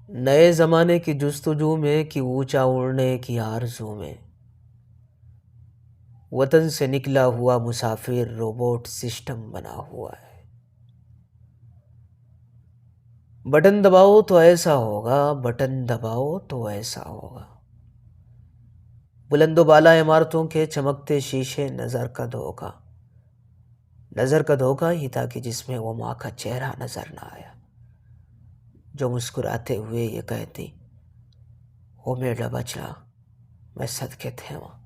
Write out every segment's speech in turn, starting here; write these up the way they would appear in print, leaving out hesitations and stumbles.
نئے زمانے کی جستجو میں کہ اونچا اڑنے کی آرزو میں، وطن سے نکلا ہوا مسافر روبوٹ سسٹم بنا ہوا ہے۔ بٹن دباؤ تو ایسا ہوگا، بٹن دباؤ تو ایسا ہوگا۔ بلند و بالا عمارتوں کے چمکتے شیشے نظر کا دھوکا، نظر کا دھوکا ہی تھا کہ جس میں وہ ماں کا چہرہ نظر نہ آیا، جو مسکراتے ہوئے یہ کہتی، وہ میرا بچڑا میں صدقے تھے وہاں۔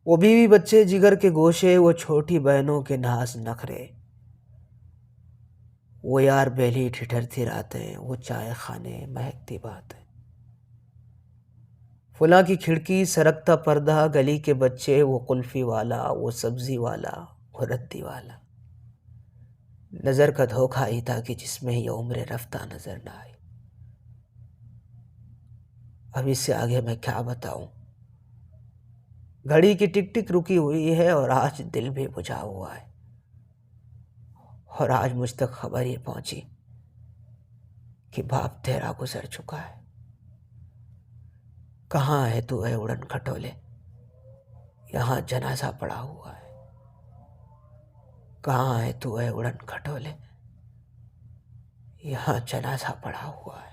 وہ بیوی بچے جگر کے گوشے، وہ چھوٹی بہنوں کے ناز نخرے، وہ یار بیلی ٹھٹھرتی راتیں، وہ چائے خانے مہکتی باتیں، فلاں کی کھڑکی سرکتا پردہ، گلی کے بچے، وہ قلفی والا، وہ سبزی والا، وہ ردی والا۔ نظر کا دھوکا ہی تھا کہ جس میں یہ عمریں رفتہ نظر نہ آئی۔ اب اس سے آگے میں کیا بتاؤں؟ گھڑی کی ٹک ٹک رکی ہوئی ہے اور آج دل بھی بجھا ہوا ہے، اور آج مجھ تک خبر یہ پہنچی کہ باپ تیرا گزر چکا ہے۔ کہاں ہے تو اے اڑن کھٹولے؟ یہاں جنازہ پڑا ہوا ہے۔ کہاں ہے تو اے اڑن کھٹولے؟ یہاں جنازہ پڑا ہوا ہے۔